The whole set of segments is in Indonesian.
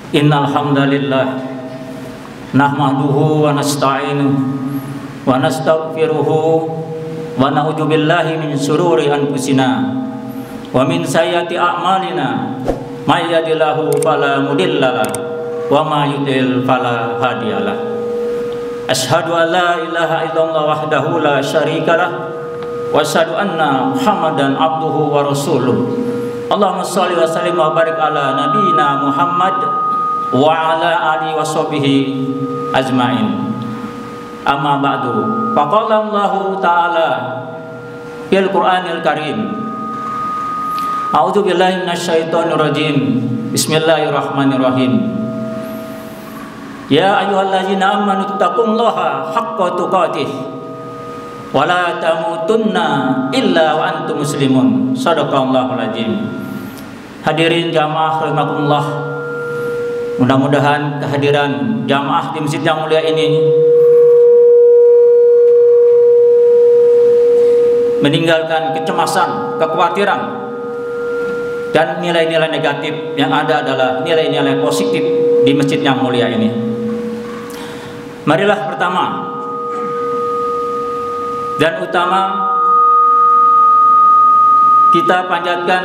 Innal hamdalillah nahmaduhu wa nasta'inuhu wa nastaghfiruhu wa na'udzu billahi min shururi anfusina wa min sayyiati a'malina may yahdihillahu fala mudhillalah wa may yudlil fala hadiyalah. Asyhadu an la ilaha illallah wahdahu la syarikalah wa asyhadu anna Muhammadan abduhu wa rasuluh. Allahumma shalli wa sallim wa barik ala nabiyyina Muhammad wa ala alihi wa sahbihi ajmain. Amma ba'du. Faqala Allahu ta'ala fil Qur'anil Karim. A'udzu billahi minasyaitonir rajim. Bismillahirrahmanirrahim. Ya ayyuhallazina amanu taqullaha haqqa tuqatih wa la tamutunna illa wa antum muslimun. Shadaqallahul azim. Hadirin jamaah rahimakumullah. Mudah-mudahan kehadiran jamaah di masjid yang mulia ini meninggalkan kecemasan, kekhawatiran, dan nilai-nilai negatif. Yang ada adalah nilai-nilai positif di masjid yang mulia ini. Marilah pertama dan utama kita panjatkan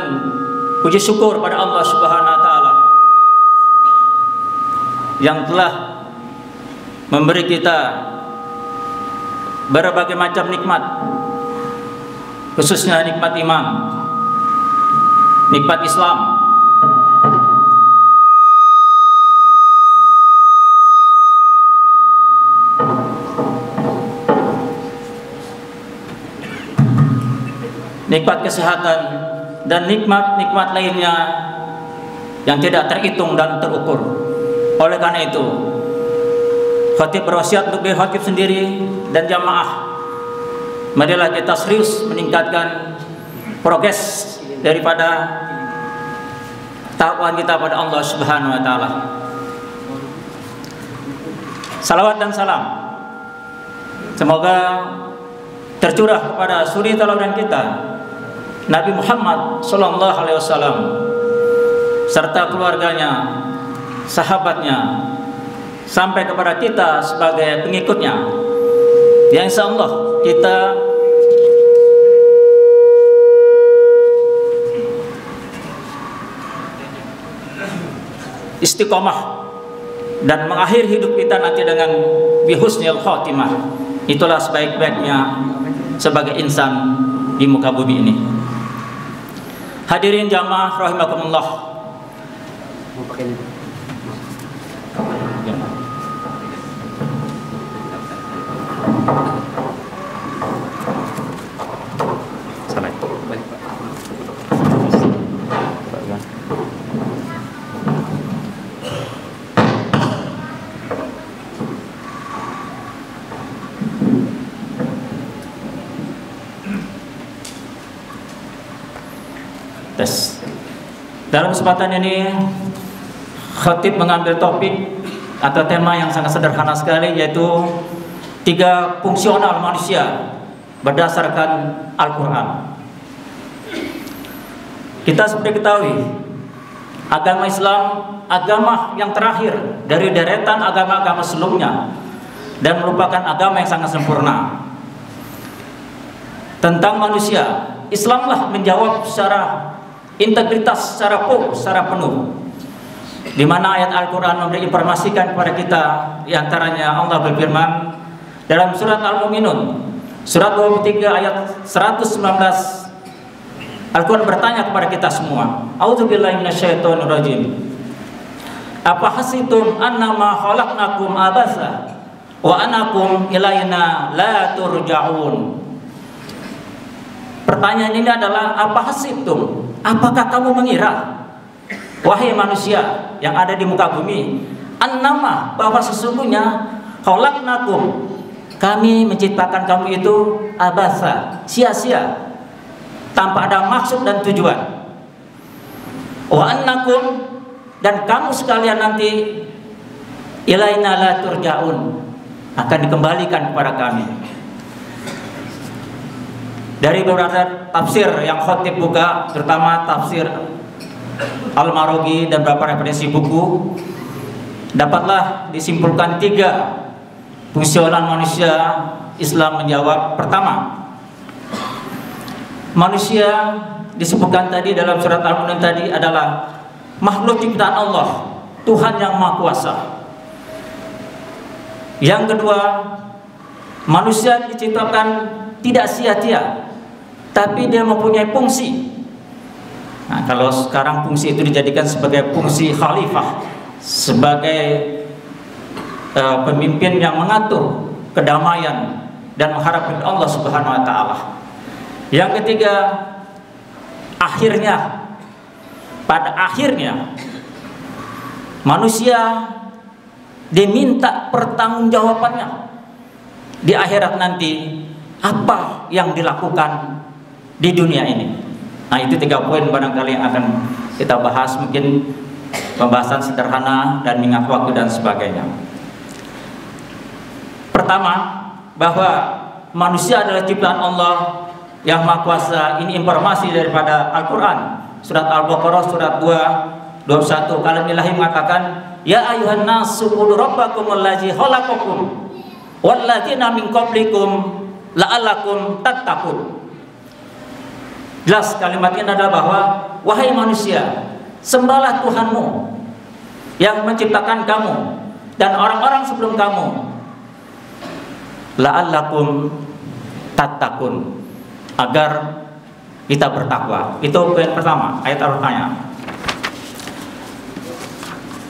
puji syukur pada Allah Subhanahu wa taala yang telah memberi kita berbagai macam nikmat, khususnya nikmat iman, nikmat Islam, nikmat kesehatan, dan nikmat-nikmat lainnya yang tidak terhitung dan terukur. Oleh karena itu, khatib berwasiat untuk diri khatib sendiri dan jamaah, marilah kita serius meningkatkan progres daripada takwaan kita pada Allah Subhanahu wa taala. Salawat dan salam semoga tercurah kepada suri tauladan kita Nabi Muhammad sallallahu alaihi wasallam serta keluarganya, sahabatnya, sampai kepada kita sebagai pengikutnya, yang insyaallah kita istiqomah dan mengakhiri hidup kita nanti dengan bihusnil khotimah. Itulah sebaik-baiknya sebagai insan di muka bumi ini. Hadirin jamaah rahimakumullah. Dalam kesempatan ini khatib mengambil topik atau tema yang sangat sederhana sekali, yaitu 3 fungsional manusia berdasarkan Al-Quran. Kita seperti ketahui, agama Islam agama yang terakhir dari deretan agama-agama sebelumnya dan merupakan agama yang sangat sempurna tentang manusia. Islamlah menjawab secara integritas, secara full, secara penuh, di mana ayat Al-Quran memberi informasikan kepada kita. Di antaranya Allah berfirman dalam surat Al-Mu'minun surat 23 ayat 119. Al-Quran bertanya kepada kita semua, A'udzubillahi minasyaitonir rajim. Apa hasibtum annama khalaqnakum abasa wa annakum ilaina la turja'un. Pertanyaan ini adalah apa hasibtum? Apakah kamu mengira, wahai manusia yang ada di muka bumi, annama, bahwa sesungguhnya khalaqnakum, kami menciptakan kamu itu abasa, sia-sia, tanpa ada maksud dan tujuan. Wa annakum, dan kamu sekalian nanti ilaina la turja'un, akan dikembalikan kepada kami. Dari beberapa tafsir yang khatib buka, terutama tafsir Al-Maraghi dan beberapa referensi buku, dapatlah disimpulkan 3 fungsional manusia. Islam menjawab, pertama, manusia disebutkan tadi dalam surat Al-Quran tadi adalah makhluk ciptaan Allah, Tuhan yang Maha Kuasa. Yang kedua, manusia diciptakan tidak sia-sia, tapi dia mempunyai fungsi. Nah, kalau sekarang fungsi itu dijadikan sebagai fungsi khalifah, sebagai pemimpin yang mengatur kedamaian dan mengharapkan Allah Subhanahu wa taala. Yang ketiga, pada akhirnya manusia diminta pertanggungjawabannya di akhirat nanti, apa yang dilakukan di dunia ini. Nah, itu 3 poin barangkali yang akan kita bahas, mungkin pembahasan sederhana dan mengingat waktu dan sebagainya. Pertama, bahwa manusia adalah ciptaan Allah yang Maha Kuasa. Ini informasi daripada Al-Quran, surat Al-Baqarah surat 2 21. Kalamillahi mengatakan, ya ayuhan nasu qul rabbakumul ladzi khalaqakum walladzina min qablikum la'allakum tattaqun. Jelas kalimatnya adalah bahwa wahai manusia, sembahlah Tuhanmu yang menciptakan kamu dan orang-orang sebelum kamu, la'allakum tattaqun, agar kita bertakwa. Itu poin pertama, ayat Al-Qur'annya.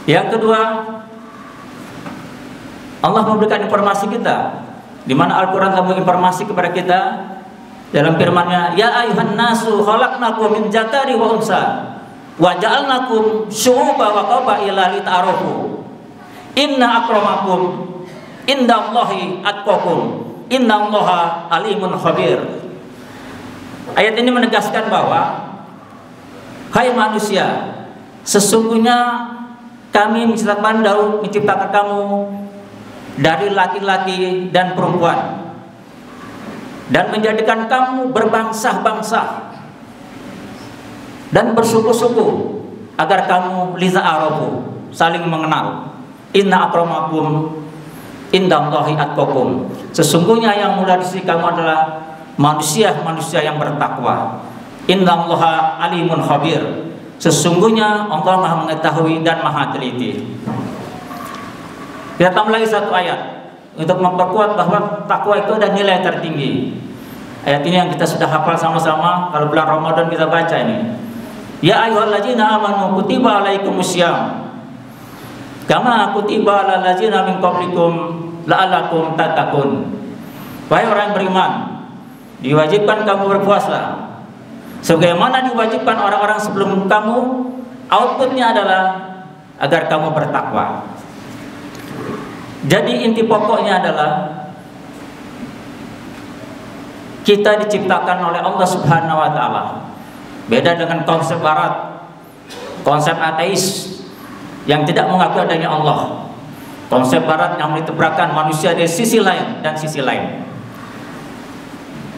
Yang kedua, Allah memberikan informasi kita, di mana Al-Quran memberikan informasi kepada kita dalam firman-Nya, ya ayuhan nasu khalaqnakum min dzakari wa unsa wa ja'alnakum syu'uban wa qabaila lita'arafu inna akramakum indallahi atqakum innallaha alimun khabir. Ayat ini menegaskan bahwa, hai manusia, sesungguhnya kami menciptakan kamu dari laki-laki dan perempuan dan menjadikan kamu berbangsa-bangsa dan bersuku-suku agar kamu lita'arafu, saling mengenal. Inna akramakum indallahi atqakum, sesungguhnya yang mulia di sisi kamu adalah manusia-manusia yang bertakwa. Innallaha alimun khabir, sesungguhnya Allah Maha mengetahui dan Maha teliti. Kita tambah lagi 1 ayat untuk memperkuat bahwa takwa itu ada nilai tertinggi. Ayat ini yang kita sudah hafal sama-sama, kalau bulan Ramadan kita baca ini. Ya ayyuhalladzina amanu kutiba alaikumusiyam kama kutiba alal ladzina min qablikum la'allakum tattaqun. Wahai orang yang beriman, diwajibkan kamu berpuasa sebagaimana diwajibkan orang-orang sebelum kamu. Outputnya adalah agar kamu bertakwa. Jadi inti pokoknya adalah kita diciptakan oleh Allah Subhanahu wa taala. Beda dengan konsep barat, konsep ateis yang tidak mengakui adanya Allah. Konsep barat yang menitipkan manusia dari sisi lain dan sisi lain.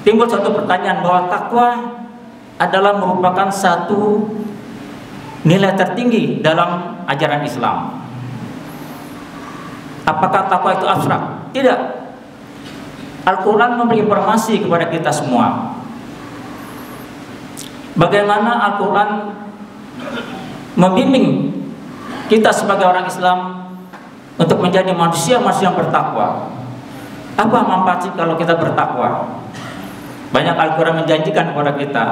Timbul satu pertanyaan bahwa takwa adalah merupakan satu nilai tertinggi dalam ajaran Islam. Apakah takwa itu abstrak? Tidak. Al-Quran memberi informasi kepada kita semua bagaimana Al-Quran membimbing kita sebagai orang Islam untuk menjadi manusia-manusia yang bertakwa. Apa manfaat kalau kita bertakwa? Banyak Al-Quran menjanjikan kepada kita,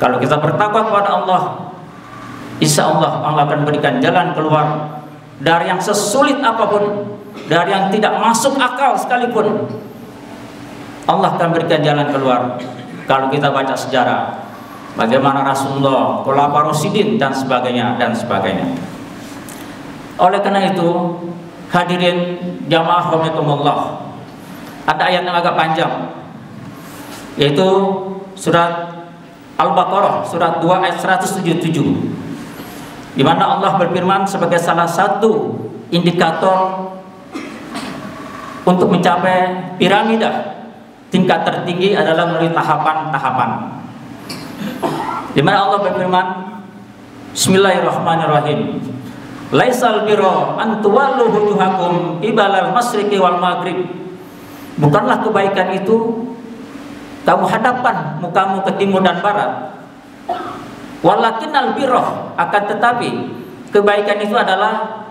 kalau kita bertakwa kepada Allah, insya Allah Allah akan berikan jalan keluar dari yang sesulit apapun, dari yang tidak masuk akal sekalipun. Allah akan berikan jalan keluar. Kalau kita baca sejarah, bagaimana Rasulullah, Khulafaur Rasyidin dan sebagainya dan sebagainya. Oleh karena itu, hadirin jamaah rahimakumullah, ada ayat yang agak panjang, yaitu surat Al-Baqarah surat 2 ayat 177, di mana Allah berfirman sebagai salah satu indikator untuk mencapai piramida tingkat tertinggi adalah melalui tahapan-tahapan. Di mana Allah berfirman, Bismillahirrahmanirrahim, Laisal birra an tuwallu wujuhakum qibalal masyriqi wal maghrib. Bukanlah kebaikan itu kamu hadapkan mukamu ke timur dan barat. Walakinnal birra, akan tetapi kebaikan itu adalah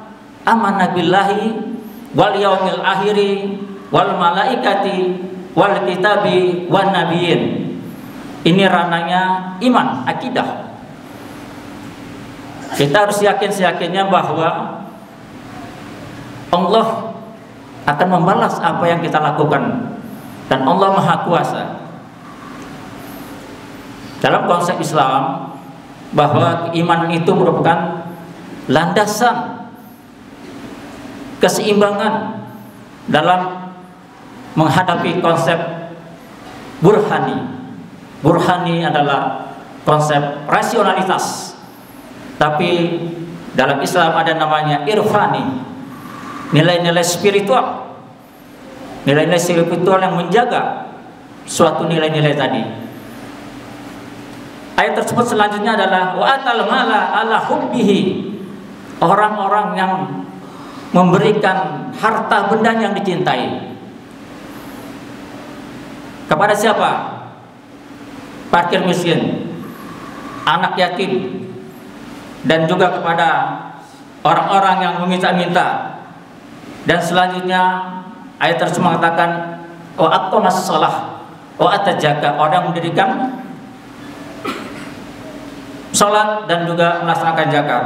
amanna billahi wal yaumil akhiri wal malaikati wal kitabi wan nabiyyin. Ini ranahnya iman, akidah. Kita harus yakin-yakinnya bahwa Allah akan membalas apa yang kita lakukan, dan Allah Maha Kuasa. Dalam konsep Islam, bahwa keimanan itu merupakan landasan keseimbangan dalam menghadapi konsep burhani. Burhani adalah konsep rasionalitas, tapi dalam Islam ada namanya irfani, nilai-nilai spiritual. Nilai-nilai spiritual yang menjaga suatu nilai-nilai tadi. Ayat tersebut selanjutnya adalah wa atal mala ala hubbihi. Orang-orang yang memberikan harta benda yang dicintai. Kepada siapa? Fakir miskin, anak yatim, dan juga kepada orang-orang yang meminta-minta. Dan selanjutnya ayat tersebut mengatakan wa aqamas shalah wa atajaka, orang yang mendirikan salat dan juga melaksanakan zakat.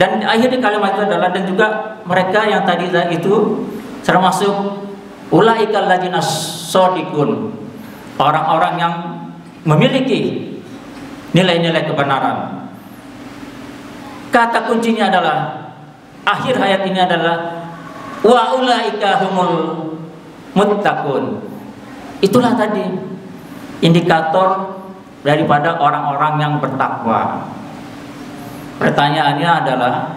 Dan akhir kalimat itu adalah dan juga mereka yang tadi itu termasuk ulaikal ladzina shadiqun, orang-orang yang memiliki nilai-nilai kebenaran. Kata kuncinya adalah akhir ayat ini adalah wa ulaika humul muttaqun. Itulah tadi indikator daripada orang-orang yang bertakwa. Pertanyaannya adalah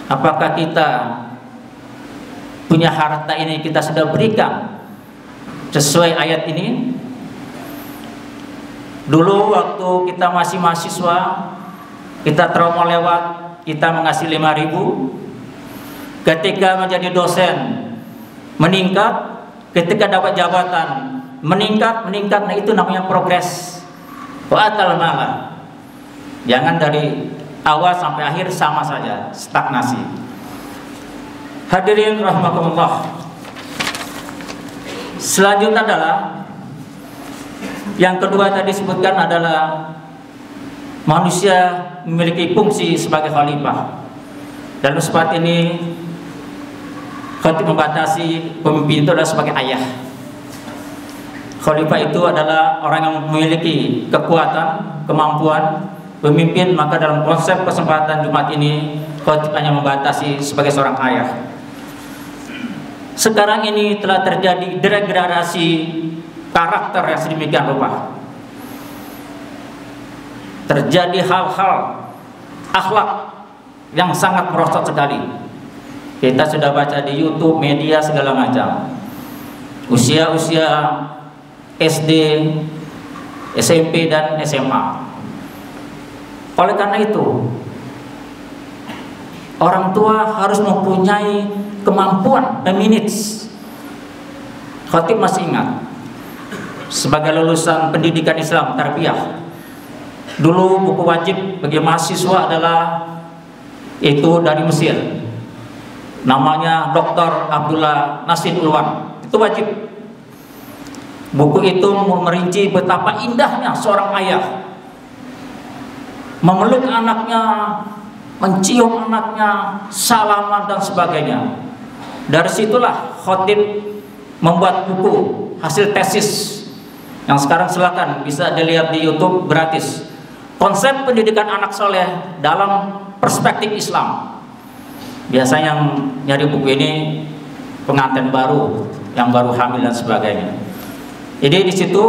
apakah kita punya harta ini kita sudah berikan sesuai ayat ini? Dulu waktu kita masih mahasiswa, kita trauma lewat, kita mengasih 5.000. Ketika menjadi dosen meningkat, ketika dapat jabatan meningkat. Nah itu namanya progres. Wa atal mala. Jangan dari awal sampai akhir sama saja, stagnasi. Hadirin rahimakumullah. Selanjutnya adalah yang kedua tadi disebutkan adalah manusia memiliki fungsi sebagai khalifah. Dalam sifat ini khatib membatasi pemimpin itu adalah sebagai ayah. Khalifah itu adalah orang yang memiliki kekuatan, kemampuan pemimpin. Maka dalam konsep kesempatan Jumat ini khatib hanya membatasi sebagai seorang ayah. Sekarang ini telah terjadi degradasi karakter yang sedemikian rupa. Terjadi hal-hal akhlak yang sangat merosot sekali. Kita sudah baca di YouTube, media segala macam. Usia-usia SD, SMP dan SMA. Oleh karena itu, orang tua harus mempunyai kemampuan manage. Khatib masih ingat, sebagai lulusan pendidikan Islam tarbiyah, dulu buku wajib bagi mahasiswa adalah itu dari Mesir, namanya Dr. Abdullah Nasir Ulwan. Itu wajib. Buku itu merinci betapa indahnya seorang ayah memeluk anaknya, mencium anaknya, salaman dan sebagainya. Dari situlah khatib membuat buku hasil tesis yang sekarang silakan bisa dilihat di YouTube gratis. Konsep pendidikan anak soleh dalam perspektif Islam. Biasanya yang nyari buku ini pengantin baru, yang baru hamil dan sebagainya. Jadi di situ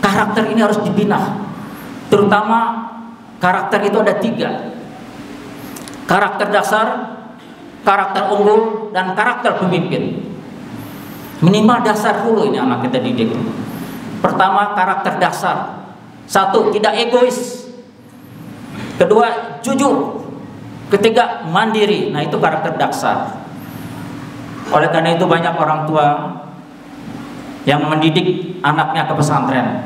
karakter ini harus dibina. Terutama karakter itu ada 3. Karakter dasar, karakter unggul, dan karakter pemimpin. Minimal dasar dulu ini anak kita didik. Pertama, karakter dasar. 1, tidak egois. Kedua, jujur. Ketiga, mandiri. Nah, itu karakter dasar. Oleh karena itu banyak orang tua yang mendidik anaknya ke pesantren.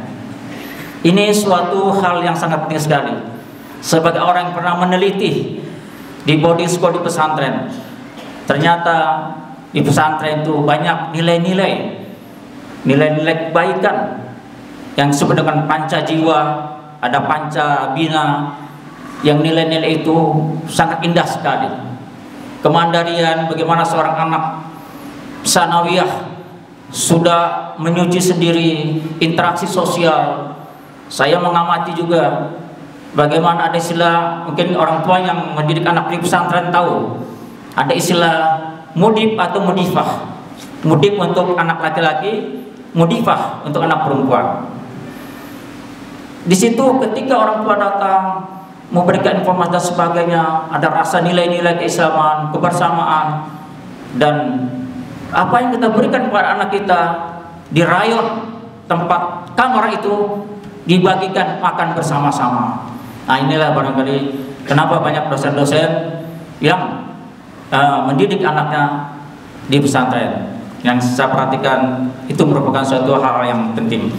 Ini suatu hal yang sangat penting sekali. Sebagai orang yang pernah meneliti di boarding school di pesantren, ternyata di pesantren itu banyak nilai-nilai kebaikan yang disebut dengan panca jiwa, ada panca bina, yang nilai-nilai itu sangat indah sekali. Kemandirian, bagaimana seorang anak sanawiyah sudah menyuci sendiri, interaksi sosial. Saya mengamati juga bagaimana ada istilah, mungkin orang tua yang mendidik anak di pesantren tahu, ada istilah mudib atau mudifah. Mudib untuk anak laki-laki, mudifah untuk anak perempuan. Di situ ketika orang tua datang memberikan informasi dan sebagainya, ada rasa nilai-nilai keislaman, kebersamaan, dan apa yang kita berikan kepada anak kita di rayon tempat kamar itu dibagikan makan bersama-sama. Nah, inilah barangkali kenapa banyak dosen-dosen yang mendidik anaknya di pesantren. Yang saya perhatikan itu merupakan suatu hal yang penting.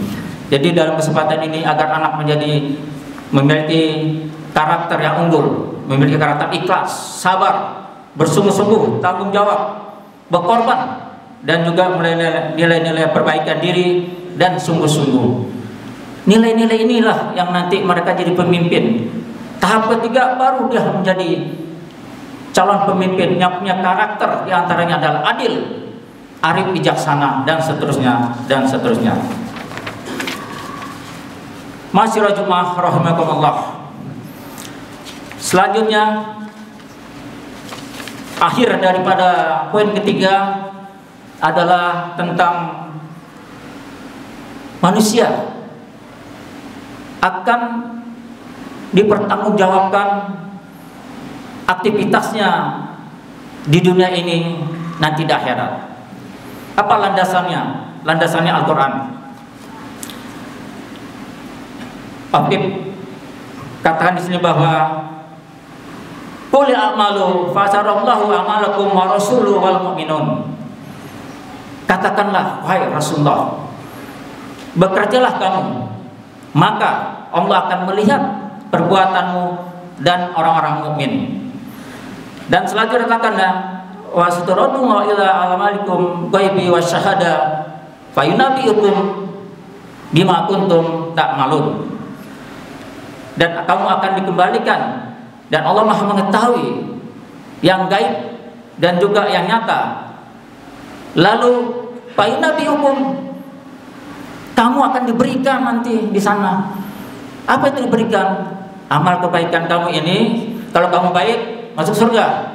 Jadi dalam kesempatan ini agar anak memiliki karakter yang unggul, memiliki karakter ikhlas, sabar, bersungguh-sungguh, tanggung jawab, berkorban, dan juga nilai-nilai perbaikan diri dan sungguh-sungguh. Nilai-nilai inilah yang nanti mereka jadi pemimpin. Tahap ketiga baru dia menjadi calon pemimpin yang punya karakter, diantaranya adalah adil, arif, bijaksana, dan seterusnya dan seterusnya. Masyarakat Jumat rahimakumullah. Selanjutnya, akhir daripada poin ketiga adalah tentang manusia akan dipertanggungjawabkan aktivitasnya di dunia ini nanti di akhirat. Apa landasannya? Landasannya Al-Quran. Habib katakan di sini bahwa qul a'malu fasarallahu a'malakum wa rasuluhu wal mu'minun. Katakanlah, wahai Rasulullah, bekerjalah kamu, maka Allah akan melihat perbuatanmu dan orang-orang mukmin. Dan selanjutnya katakanlah, wa sataradu ila alamalikum ghaibi wasyahada fayunabiukum bima kuntum ta'malun. Dan kamu akan dikembalikan, dan Allah Maha mengetahui yang gaib dan juga yang nyata. Lalu fayunabiukum, kamu akan diberikan nanti di sana. Apa itu diberikan? Amal kebaikan kamu ini, kalau kamu baik masuk surga,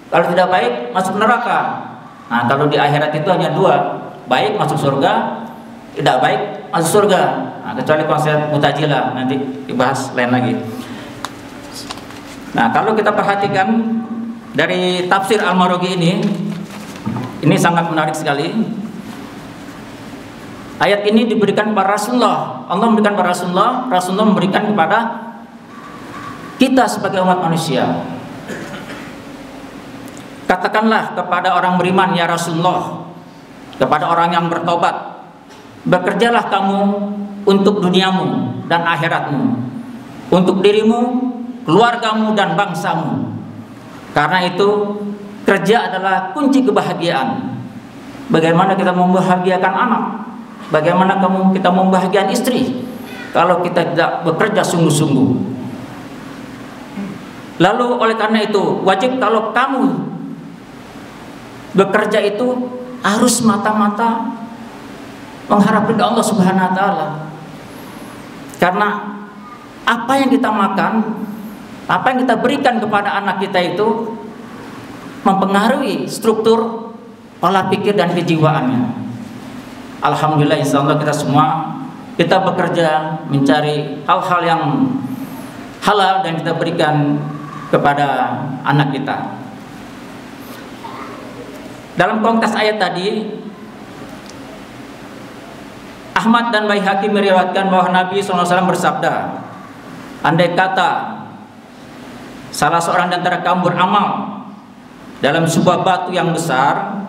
kalau tidak baik masuk neraka. Nah, kalau di akhirat itu hanya dua, baik masuk surga, tidak baik masuk surga. Nah, kecuali konsep Mu'tazilah, nanti dibahas lain lagi. Nah, kalau kita perhatikan dari tafsir Al-Marughi ini sangat menarik sekali. Ayat ini diberikan kepada Rasulullah. Allah memberikan kepada Rasulullah, Rasulullah memberikan kepada kita sebagai umat manusia. Katakanlah kepada orang beriman, ya Rasulullah, kepada orang yang bertobat, bekerjalah kamu untuk duniamu dan akhiratmu, untuk dirimu, keluargamu, dan bangsamu. Karena itu kerja adalah kunci kebahagiaan. Bagaimana kita membahagiakan anak, bagaimana kita membahagiakan istri kalau kita tidak bekerja sungguh-sungguh. Lalu oleh karena itu wajib kalau kamu bekerja itu harus mata-mata mengharap ridha Allah Subhanahu wa taala. Karena apa yang kita makan, apa yang kita berikan kepada anak kita itu mempengaruhi struktur pola pikir dan kejiwaannya. Alhamdulillah, insyaallah kita bekerja mencari hal-hal yang halal dan kita berikan kepada anak kita. Dalam konteks ayat tadi, Ahmad dan Baihaqi meriwayatkan bahwa Nabi SAW bersabda, andai kata salah seorang di antara kamu beramal dalam sebuah batu yang besar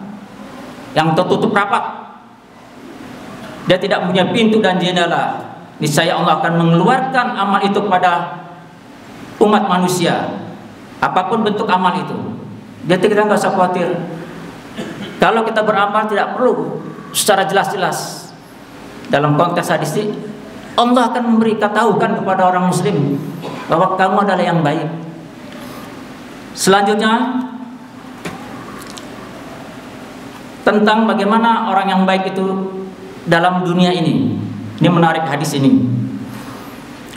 yang tertutup rapat, dia tidak punya pintu dan jendela, niscaya Allah akan mengeluarkan amal itu kepada umat manusia, apapun bentuk amal itu. Jadi kita nggak usah khawatir. Kalau kita beramal tidak perlu secara jelas-jelas. Dalam konteks hadis ini, Allah akan memberi ketahukan kepada orang muslim bahwa kamu adalah yang baik. Selanjutnya tentang bagaimana orang yang baik itu dalam dunia ini. Ini menarik hadis ini.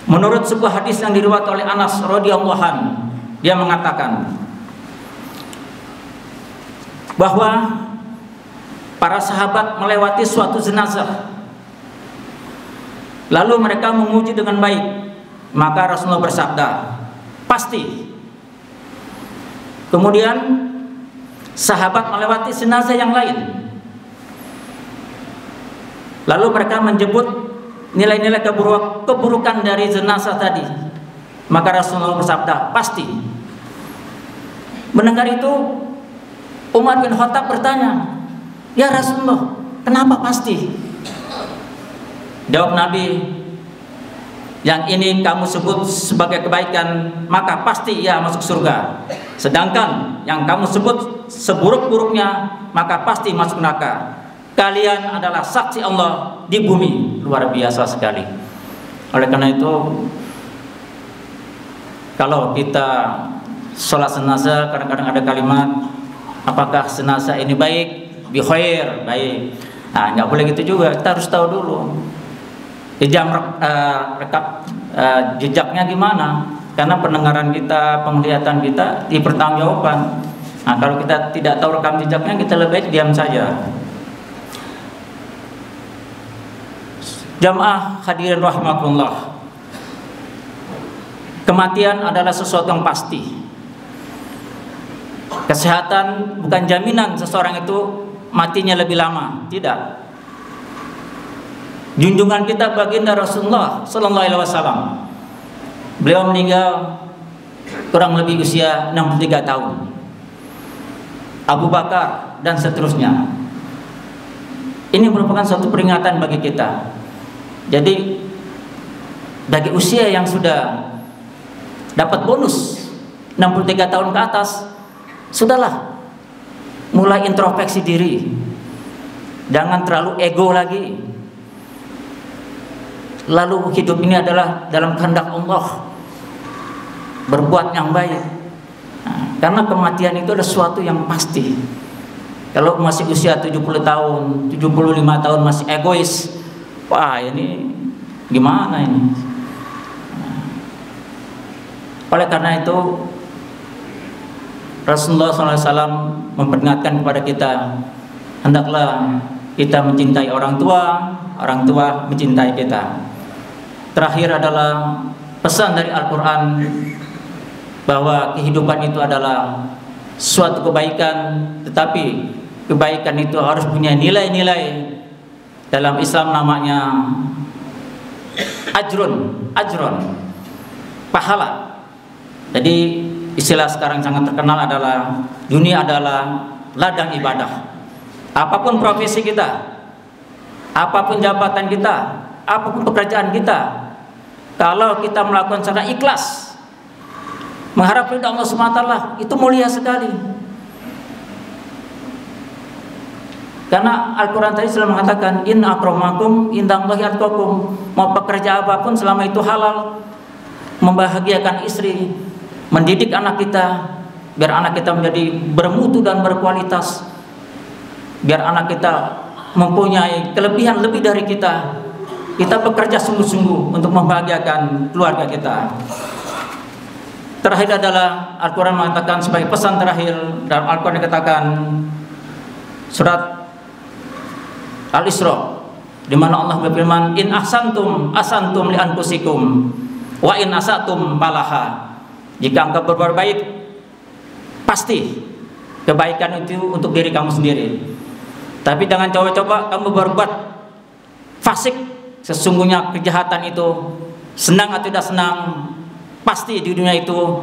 Menurut sebuah hadis yang diriwayatkan oleh Anas radhiyallahu anhu, dia mengatakan bahwa para sahabat melewati suatu jenazah, lalu mereka memuji dengan baik. Maka Rasulullah bersabda, pasti. Kemudian sahabat melewati jenazah yang lain, lalu mereka menyebut nilai-nilai keburukan dari jenazah tadi. Maka Rasulullah bersabda, pasti. Mendengar itu, Umar bin Khattab bertanya, ya Rasulullah, kenapa pasti? Jawab Nabi, yang ini kamu sebut sebagai kebaikan, maka pasti ia masuk surga. Sedangkan yang kamu sebut seburuk-buruknya, maka pasti masuk neraka. Kalian adalah saksi Allah di bumi. Luar biasa sekali. Oleh karena itu, kalau kita sholat jenazah, kadang-kadang ada kalimat, apakah jenazah ini baik? Bi khair, baik. Nah, nggak boleh gitu juga. Kita harus tahu dulu rekap jejaknya gimana. Karena pendengaran kita, penglihatan kita dipertanggungjawabkan. Nah, kalau kita tidak tahu rekam jejaknya, kita lebih baik diam saja. Jamaah hadirin rahimakumullah, kematian adalah sesuatu yang pasti. Kesehatan bukan jaminan seseorang itu matinya lebih lama, tidak. Junjungan kita baginda Rasulullah sallallahu alaihi wasallam, beliau meninggal kurang lebih usia 63 tahun. Abu Bakar dan seterusnya. Ini merupakan suatu peringatan bagi kita. Jadi bagi usia yang sudah dapat bonus 63 tahun ke atas, sudahlah mulai introspeksi diri. Jangan terlalu ego lagi. Lalu hidup ini adalah dalam kehendak Allah, berbuat yang baik. Nah, karena kematian itu adalah sesuatu yang pasti. Kalau masih usia 70 tahun, 75 tahun masih egois, wah ini gimana ini? Nah, oleh karena itu Rasulullah SAW memperingatkan kepada kita, hendaklah kita mencintai orang tua mencintai kita. Terakhir adalah pesan dari Al-Quran bahwa kehidupan itu adalah suatu kebaikan, tetapi kebaikan itu harus punya nilai-nilai. Dalam Islam namanya ajrun, pahala. Jadi istilah sekarang sangat terkenal adalah dunia adalah ladang ibadah. Apapun profesi kita, apapun jabatan kita, apapun pekerjaan kita, kalau kita melakukan secara ikhlas, mengharap ridha Allah SWT, itu mulia sekali. Karena Al-Quran tadi sudah mengatakan, inna akramakum indallahi atqakum. Mau pekerja apapun selama itu halal, membahagiakan istri, mendidik anak kita, biar anak kita menjadi bermutu dan berkualitas, biar anak kita mempunyai kelebihan lebih dari kita. Kita bekerja sungguh-sungguh untuk membahagiakan keluarga kita. Terakhir adalah Al-Quran mengatakan sebagai pesan terakhir dalam Al-Quran dikatakan surat Al-Isra, di mana Allah berfirman, in ahsantum asantum li anfusikum wa in asatum falaha. Jika engkau berbuat baik, pasti kebaikan itu untuk diri kamu sendiri. Tapi jangan coba-coba kamu berbuat fasik. Sesungguhnya kejahatan itu, senang atau tidak senang, pasti di dunia itu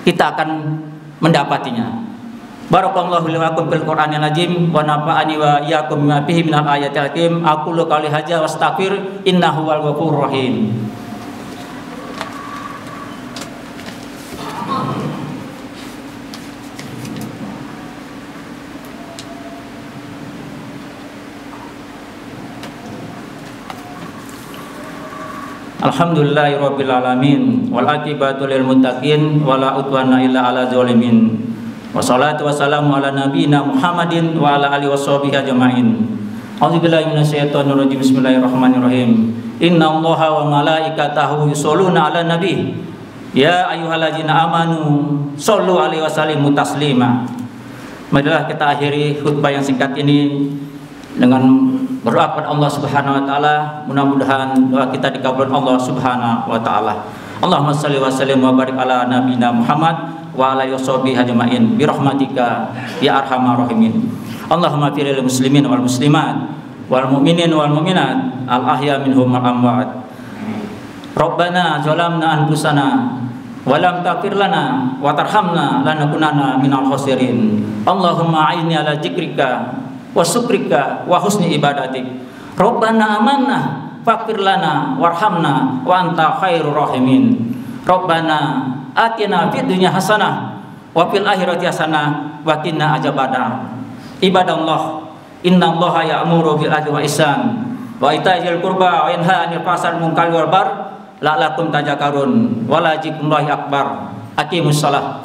kita akan mendapatinya. Barakallahu li wa lakum fil Qur'anil azim wa nafa'ani wa iyyakum bima fihi minal ayatil hakim. Aqulu qouli hadza wastaghfir innahu wal ghafurur rahim. Alhamdulillahirabbil alamin wal aqibatu lil muttaqin wala udwana illa ala zalimin. Wassalatu wassalamu ala nabiyyina Muhammadin wa ala alihi washabihi ajmain. A'udzubillahi minasyaitonir rajim. Bismillahirrahmanirrahim. Innallaha wa malaikatahu yusholluna 'alan nabi. Ya ayyuhalladzina amanu shollu 'alaihi wa sallimu taslima. Marilah kita akhiri khutbah yang singkat ini dengan berdoa kepada Allah Subhanahu wa taala. Mudah-mudahan doa kita dikabulkan Allah Subhanahu wa taala. Allahumma shalli wa sallim wa barik ala nabiyina Muhammad wa ala yushabihi ajmain bi rahmatika ya arhamar rahimin. Allahumma firil muslimin wal muslimat wal mu'minin wal mu'minat al ahya minhum wal amwat. Rabbana zalamna anfusana wa lam taghfir lana wa tarhamna lanakunanna minal khasirin. Allahumma a'inni ala dzikrika wa syukrika wa husni ibadatik. Rabbana amanna faghfir lana warhamna wa anta khairur rahimin. Rabbana atina fid dunya hasanah wa fil akhirati hasanah wa qina adzabannar. Ibadallah, innallaha ya'muru bil adli wal ihsan wa ita'il qurba wa yanha 'anil fahsya'i wal munkari wal baghi la'allakum tadhakkarun. Wa la dzikrullahi akbar. Aqimus shalah.